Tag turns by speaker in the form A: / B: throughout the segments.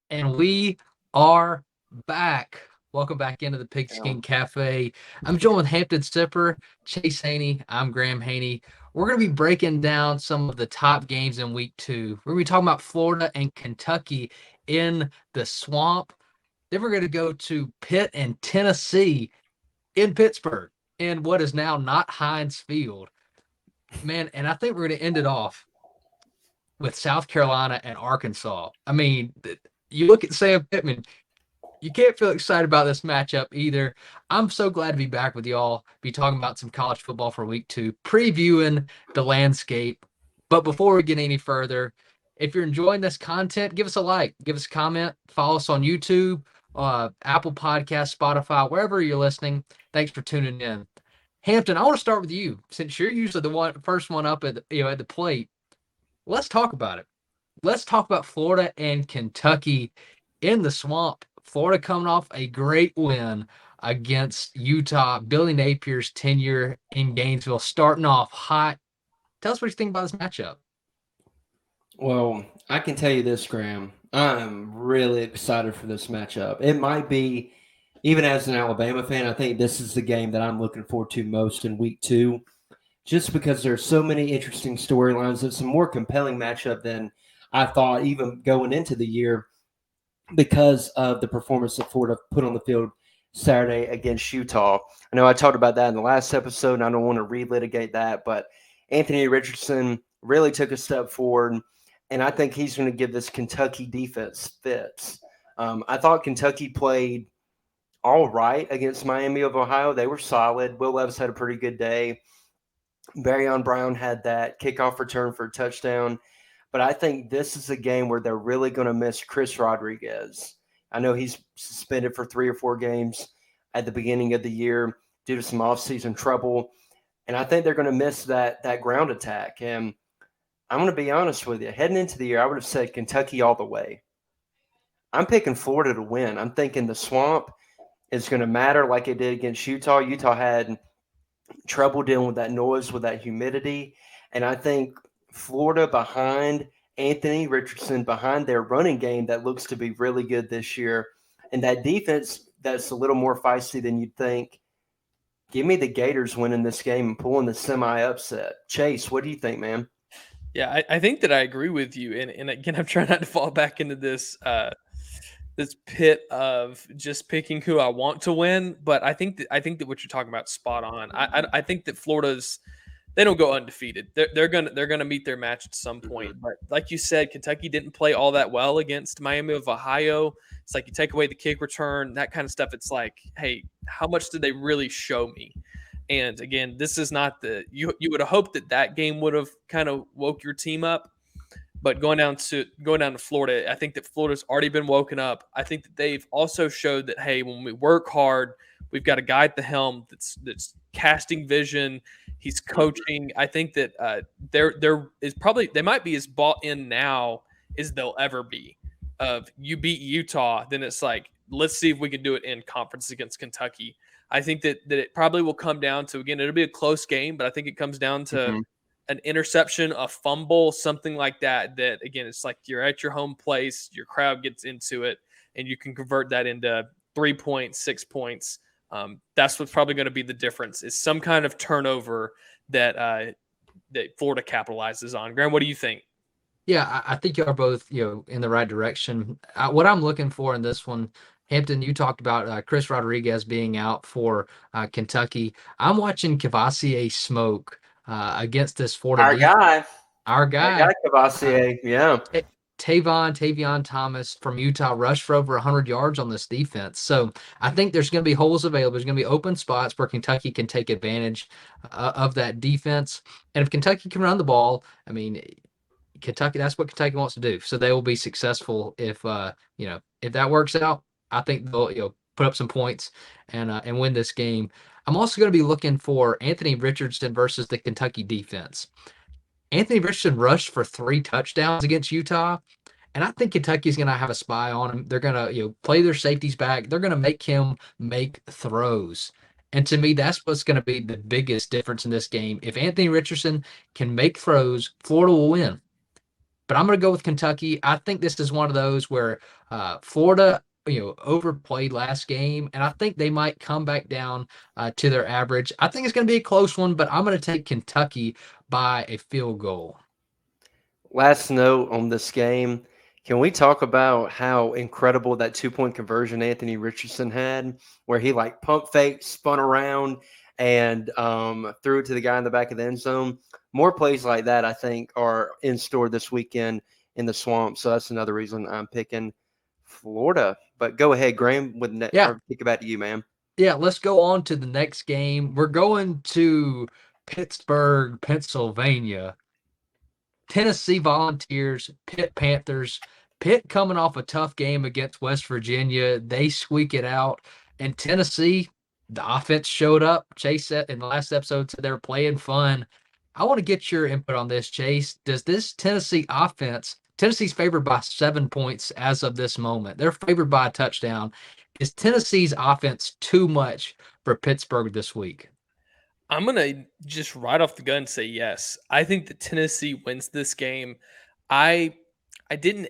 A: And we are back. Welcome back into the
B: Yeah.
A: Pigskin Cafe. I'm joined with Hampton Sipper, Chase Haney. I'm Graham Haney. We're going to be breaking down some of the top games in week 2. We're going to be talking about Florida and Kentucky in the swamp. Then we're going to go to Pitt and Tennessee in Pittsburgh in what is now not Heinz Field. Man, and I think we're going to end it off with South Carolina and Arkansas. I mean, you look at Sam Pittman, you can't feel excited about this matchup either. I'm so glad to be back with y'all, be talking about some college football for week 2, previewing the landscape. But before we get any further, if you're enjoying this content, give us a like, give us a comment, follow us on YouTube, Apple Podcast, Spotify, wherever you're listening. Thanks for tuning in. Hampton, I want to start with you since you're usually the first one up at at the plate. Let's talk about it. Let's talk about Florida and Kentucky in the swamp. Florida coming off a great win against Utah. Billy Napier's tenure in Gainesville starting off hot. Tell us what you think about this matchup.
B: Well, I can tell you this, Graham. I'm really excited for this matchup. It might be, even as an Alabama fan, I think this is the game that I'm looking forward to most in week 2, just because there's so many interesting storylines. It's a more compelling matchup than I thought even going into the year because of the performance that Florida put on the field Saturday against Utah. I know I talked about that in the last episode, and I don't want to relitigate that, but Anthony Richardson really took a step forward, and I think he's going to give this Kentucky defense fits. I thought Kentucky played all right against Miami of Ohio. They were solid. Will Levis had a pretty good day. Barryon Brown had that kickoff return for a touchdown. But I think this is a game where they're really going to miss Chris Rodriguez. I know he's suspended for 3 or 4 games at the beginning of the year due to some offseason trouble. And I think they're going to miss that ground attack. And I'm going to be honest with you. Heading into the year, I would have said Kentucky all the way. I'm picking Florida to win. I'm thinking the swamp is going to matter like it did against Utah. Utah had trouble dealing with that noise, with that humidity. And I think Florida behind Anthony Richardson, behind their running game that looks to be really good this year, and that defense that's a little more feisty than you'd think. Give me the Gators winning this game and pulling the semi upset. Chase, what do you think, man?
C: Yeah, I think that I agree with you, and again, I'm trying not to fall back into this pit of just picking who I want to win. But I think that what you're talking about is spot on. I think that Florida's they don't go undefeated. They're gonna meet their match at some point. But like you said, Kentucky didn't play all that well against Miami of Ohio. It's like you take away the kick return, that kind of stuff. It's like, hey, how much did they really show me? And again, this is not the you would have hoped that that game would have kind of woke your team up. But going down to Florida, I think that Florida's already been woken up. I think that they've also showed that, hey, when we work hard, we've got a guy at the helm that's casting vision. He's coaching. I think that there is probably they might be as bought in now as they'll ever be. Of you beat Utah, then it's like, let's see if we can do it in conference against Kentucky. I think that it probably will come down to, again, it'll be a close game, but I think it comes down to
B: Mm-hmm.
C: an interception, a fumble, something like that. That, again, it's like you're at your home place, your crowd gets into it, and you can convert that into 3 points, 6 points. That's what's probably going to be the difference, is some kind of turnover that Florida capitalizes on. Graham, what do you think?
A: Yeah, I think you are both, in the right direction. What I'm looking for in this one, Hampton, you talked about Chris Rodriguez being out for Kentucky. I'm watching Cavassier smoke against this Florida
B: Our
A: defense.
B: guy,
A: Our
B: our
A: guy,
B: guy
A: uh,
B: Cavassier, yeah.
A: Ta- Tavion Thomas from Utah rushed for over 100 yards on this defense. So I think there's going to be holes available. There's going to be open spots where Kentucky can take advantage of that defense. And if Kentucky can run the ball, I mean, Kentucky, that's what Kentucky wants to do. So they will be successful if that works out. I think they'll put up some points and win this game. I'm also going to be looking for Anthony Richardson versus the Kentucky defense. Anthony Richardson rushed for 3 touchdowns against Utah, and I think Kentucky's going to have a spy on him. They're going to play their safeties back. They're going to make him make throws. And to me, that's what's going to be the biggest difference in this game. If Anthony Richardson can make throws, Florida will win. but I'm going to go with Kentucky. I think this is one of those where Florida, overplayed last game, and I think they might come back down to their average. I think it's going to be a close one, but I'm going to take Kentucky by a field goal.
B: Last note on this game. Can we talk about how incredible that 2-point conversion Anthony Richardson had, where he like pump fake, spun around, and threw it to the guy in the back of the end zone? More plays like that, I think, are in store this weekend in the Swamp. So that's another reason I'm picking Florida. But go ahead, Graham, with or kick it back to you, man.
A: Yeah, let's go on to the next game. We're going to Pittsburgh, Pennsylvania. Tennessee Volunteers, Pitt Panthers. Pitt coming off a tough game against West Virginia. They squeak it out. And Tennessee, the offense showed up. Chase said in the last episode said they were playing fun. I want to get your input on this, Chase. Does this Tennessee offense, Tennessee's favored by 7 points as of this moment. They're favored by a touchdown. Is Tennessee's offense too much for Pittsburgh this week?
C: I'm going to just right off the gun say yes. I think that Tennessee wins this game. I didn't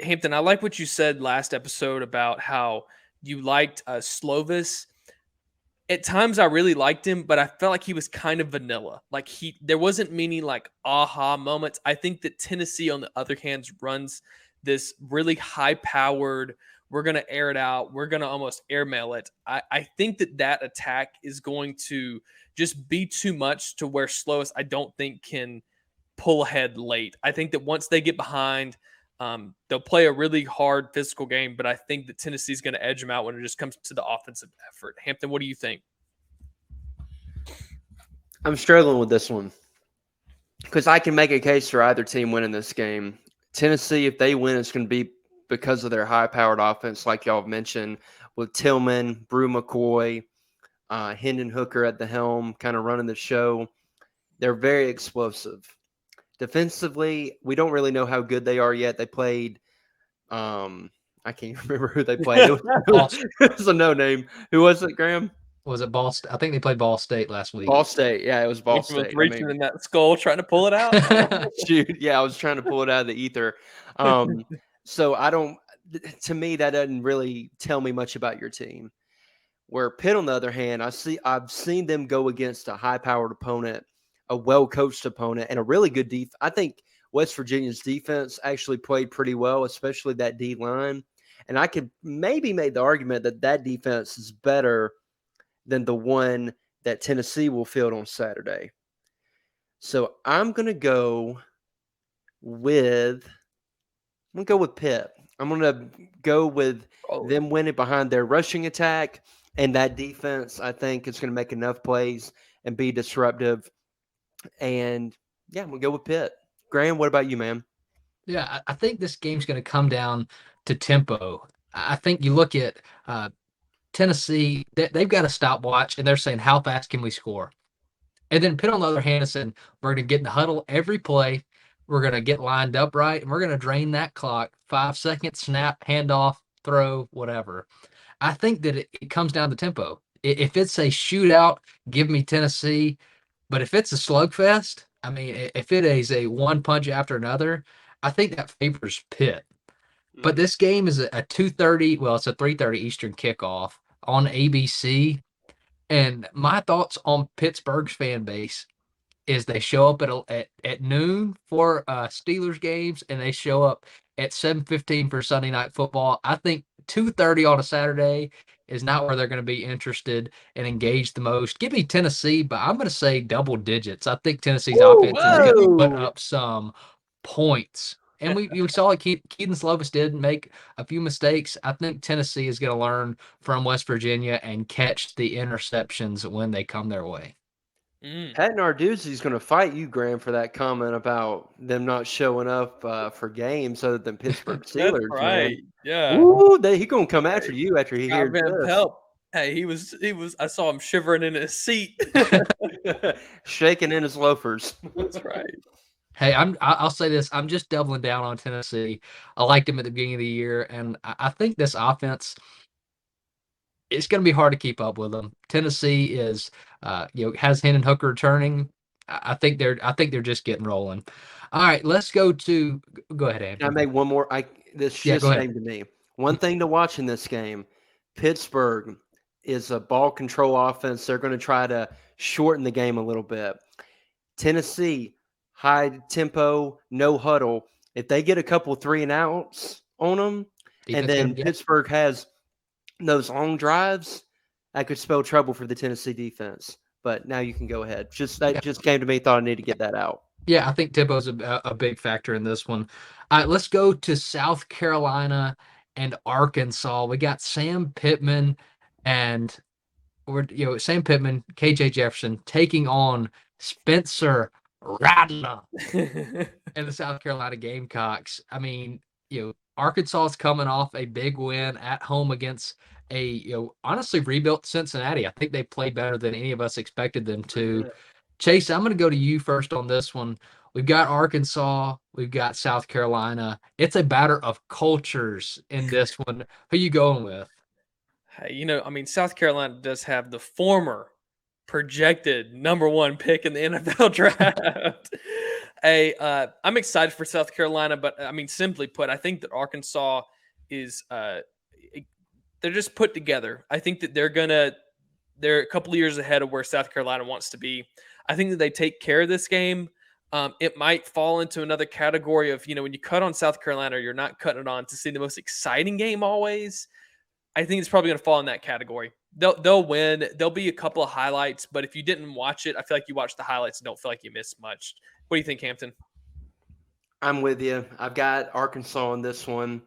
C: Hampton, I like what you said last episode about how you liked Slovis. At times I really liked him, but I felt like he was kind of vanilla. Like there wasn't many like aha moments. I think that Tennessee, on the other hand, runs this really high powered, we're going to air it out, we're going to almost airmail it. I think that attack is going to just be too much to where Slovis, I don't think, can pull ahead late. I think that once they get behind, they'll play a really hard physical game, but I think that Tennessee's going to edge them out when it just comes to the offensive effort. Hampton, what do you think?
B: I'm struggling with this one because I can make a case for either team winning this game. Tennessee, if they win, it's going to be because of their high-powered offense, like y'all have mentioned, with Tillman, Brew McCoy, Hendon Hooker at the helm, kind of running the show. They're very explosive. Defensively, we don't really know how good they are yet. They played I can't remember who they played. It was a no-name. Who was it, Graham?
A: Was it Ball State? I think they played Ball State last week.
B: Ball State. Yeah, it was Ball State.
C: Reaching in that skull, trying to pull it out.
B: Shoot, yeah, I was trying to pull it out of the ether. So I don't. To me, that doesn't really tell me much about your team. Where Pitt, on the other hand, I've seen them go against a high-powered opponent, a well-coached opponent, and a really good defense. I think West Virginia's defense actually played pretty well, especially that D line. And I could maybe make the argument that defense is better than the one that Tennessee will field on Saturday. So I'm going to go with Pitt. I'm going to go with them winning behind their rushing attack, and that defense, I think, is going to make enough plays and be disruptive. And, yeah, I'm going to go with Pitt. Graham, what about you, man?
A: Yeah, I think this game's going to come down to tempo. I think you look at Tennessee, they've got a stopwatch, and they're saying, how fast can we score? And then Pitt, on the other hand, is saying, we're going to get in the huddle every play. We're going to get lined up right, and we're going to drain that clock. 5 seconds, snap, handoff, throw, whatever. I think that it comes down to tempo. If it's a shootout, give me Tennessee. But if it's a slugfest, I mean, if it is a one punch after another, I think that favors Pitt. But this game is a 2:30, well, it's a 3:30 Eastern kickoff on ABC. And my thoughts on Pittsburgh's fan base is they show up at noon for Steelers games, and they show up at 7:15 for Sunday Night Football. I think 2:30 on a Saturday is not where they're going to be interested and engaged the most. Give me Tennessee, but I'm going to say double digits. I think Tennessee's offense is going to put up some points. And we saw like Keaton Slovis did make a few mistakes. I think Tennessee is going to learn from West Virginia and catch the interceptions when they come their way.
B: Pat Narduzzi is going to fight you, Graham, for that comment about them not showing up for games other than Pittsburgh Steelers.
C: That's right.
B: Man.
C: Yeah.
B: Ooh, he's going to come after you after he hears this.
C: Help. Hey, he was. I saw him shivering in his seat,
B: shaking in his loafers.
C: That's right.
A: Hey, I'll say this. I'm just doubling down on Tennessee. I liked him at the beginning of the year, and I think this offense, it's going to be hard to keep up with them. Tennessee is, has Hendon Hooker returning. I think they're just getting rolling. All right, let's go to go ahead,
B: Can I
A: Anthony.
B: make one more? This
A: Yeah, go
B: just
A: ahead.
B: came to me. One thing to watch in this game: Pittsburgh is a ball control offense. They're going to try to shorten the game a little bit. Tennessee, high tempo, no huddle. If they get a couple 3-and-outs on them, and
A: Defense gonna
B: then
A: be
B: Pittsburgh has those long drives, that could spell trouble for the Tennessee defense. But now you can go ahead. That
A: yeah.
B: just came to me. Thought I need to get that out.
A: Yeah, I think Tibbo's a big factor in this one. All right, let's go to South Carolina and Arkansas. We got Sam Pittman and Sam Pittman, KJ Jefferson taking on Spencer Rattler and the South Carolina Gamecocks. I mean, Arkansas is coming off a big win at home against a honestly rebuilt Cincinnati. I think they played better than any of us expected them to. Chase, I'm going to go to you first on this one. We've got Arkansas, we've got South Carolina. It's a battle of cultures in this one. Who you going with?
C: Hey, I mean, South Carolina does have the former projected number one pick in the NFL draft. I'm excited for South Carolina, but I mean, simply put, I think that Arkansas is they're just put together. I think that they're a couple of years ahead of where South Carolina wants to be. I think that they take care of this game. It might fall into another category of, when you cut on South Carolina, you're not cutting it on to see the most exciting game always. I think it's probably going to fall in that category. They'll win. There'll be a couple of highlights, but if you didn't watch it, I feel like you watched the highlights and don't feel like you missed much. What do you think, Hampton?
B: I'm with you. I've got Arkansas on this one.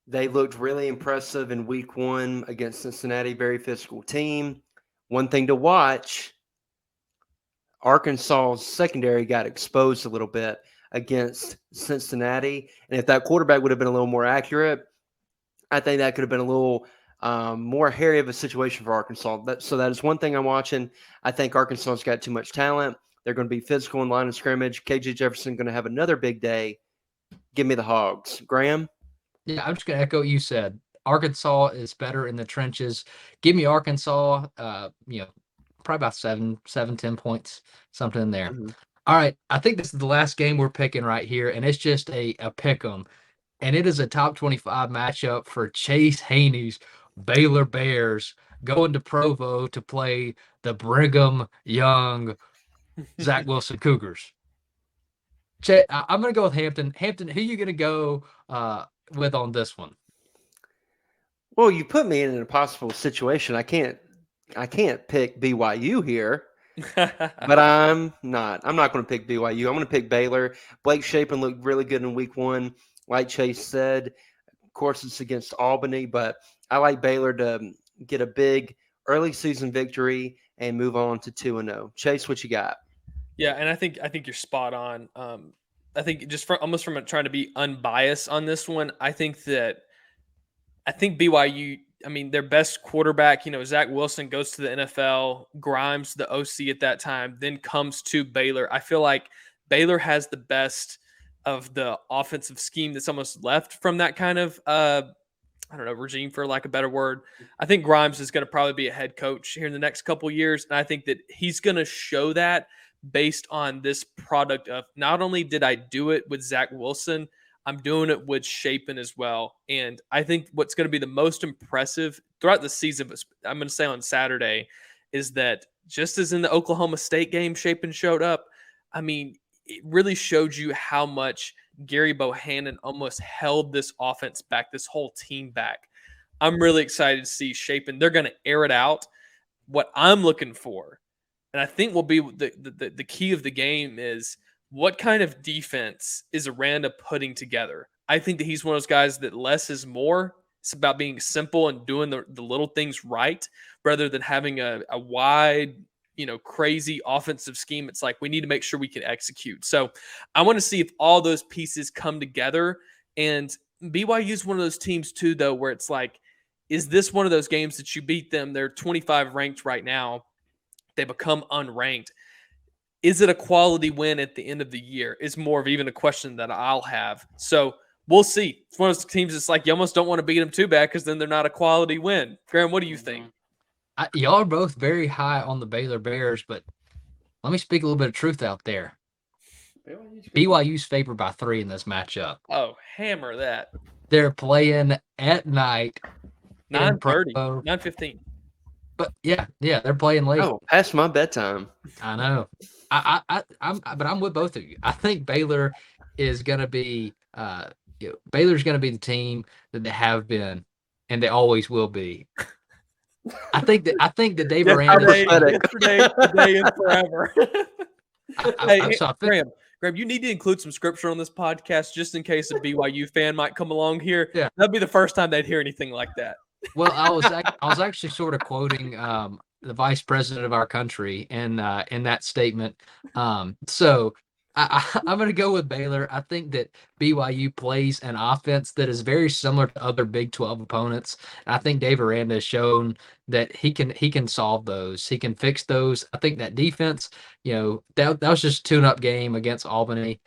B: They looked really impressive in week 1 against Cincinnati, very physical team. One thing to watch, Arkansas's secondary got exposed a little bit against Cincinnati. And if that quarterback would have been a little more accurate, I think that could have been a little more hairy of a situation for Arkansas. So that is one thing I'm watching. I think Arkansas's got too much talent. They're going to be physical in line of scrimmage. KJ Jefferson going to have another big day. Give me the Hogs. Graham?
A: Yeah, I'm just going to echo what you said. Arkansas is better in the trenches. Give me Arkansas, probably about 10 points, something in there.
B: Mm-hmm.
A: All right, I think this is the last game we're picking right here, and it's just a pick 'em. And it is a top 25 matchup for Chase Haney's Baylor Bears going to Provo to play the Brigham Young Zach Wilson Cougars. I'm going to go with Hampton. Hampton, who are you going to go with on this one?
B: Well, you put me in an impossible situation. I can't pick BYU here, but I'm not. I'm not going to pick BYU. I'm going to pick Baylor. Blake Shapen looked really good in week 1, like Chase said. Of course, it's against Albany, but I like Baylor to get a big early season victory and move on to 2-0. Chase, what you got?
C: Yeah, and I think you're spot on. I think just almost from trying to be unbiased on this one, I think BYU, I mean, their best quarterback, Zach Wilson goes to the NFL, Grimes, the OC at that time, then comes to Baylor. I feel like Baylor has the best of the offensive scheme that's almost left from that kind of, regime, for lack of a better word. I think Grimes is going to probably be a head coach here in the next couple of years. And I think that he's going to show that based on this product of not only did I do it with Zach Wilson, I'm doing it with Shapen as well. And I think what's going to be the most impressive throughout the season, but I'm going to say on Saturday, is that just as in the Oklahoma State game, Shapen showed up. I mean, it really showed you how much Gary Bohannon almost held this offense back, this whole team back. I'm really excited to see Shapen. They're going to air it out. What I'm looking for, and I think will be the key of the game, is what kind of defense is Aranda putting together? I think that he's one of those guys that less is more. It's about being simple and doing the little things right rather than having a wide, crazy offensive scheme. It's like we need to make sure we can execute. So I want to see if all those pieces come together. And BYU is one of those teams too, though, where it's like, is this one of those games that you beat them? They're 25 ranked right now. They become unranked. Is it a quality win at the end of the year? Is more of even a question that I'll have. So we'll see. It's one of those teams that's like you almost don't want to beat them too bad because then they're not a quality win. Graham, what do you think?
A: Y'all are both very high on the Baylor Bears, but let me speak a little bit of truth out there. BYU's favored by 3 in this matchup.
C: Oh, hammer that.
A: They're playing at night.
C: 9:30,
A: Provo.
C: 9:15.
A: But yeah, they're playing late.
B: Oh, past my bedtime.
A: I know. But I'm with both of you. I think Baylor is going to be. Baylor's going to be the team that they have been, and they always will be. I think that Dave Aranda.
C: Yesterday, today, and forever. Graham, you need to include some scripture on this podcast just in case a BYU fan might come along here.
A: Yeah.
C: That'd be the first time they'd hear anything like that.
A: Well, I was actually sort of quoting the vice president of our country in that statement. So I'm going to go with Baylor. I think that BYU plays an offense that is very similar to other Big 12 opponents. And I think Dave Aranda has shown that he can solve those. He can fix those. I think that defense, that was just a tune-up game against Albany.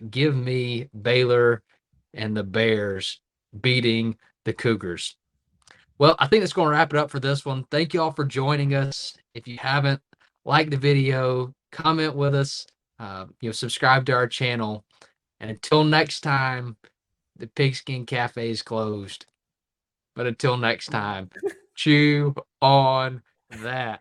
A: Give me Baylor and the Bears beating the Cougars. Well, I think that's going to wrap it up for this one. Thank you all for joining us. If you haven't, like the video, comment with us, subscribe to our channel. And until next time, the Pigskin Cafe is closed. But until next time, chew on that.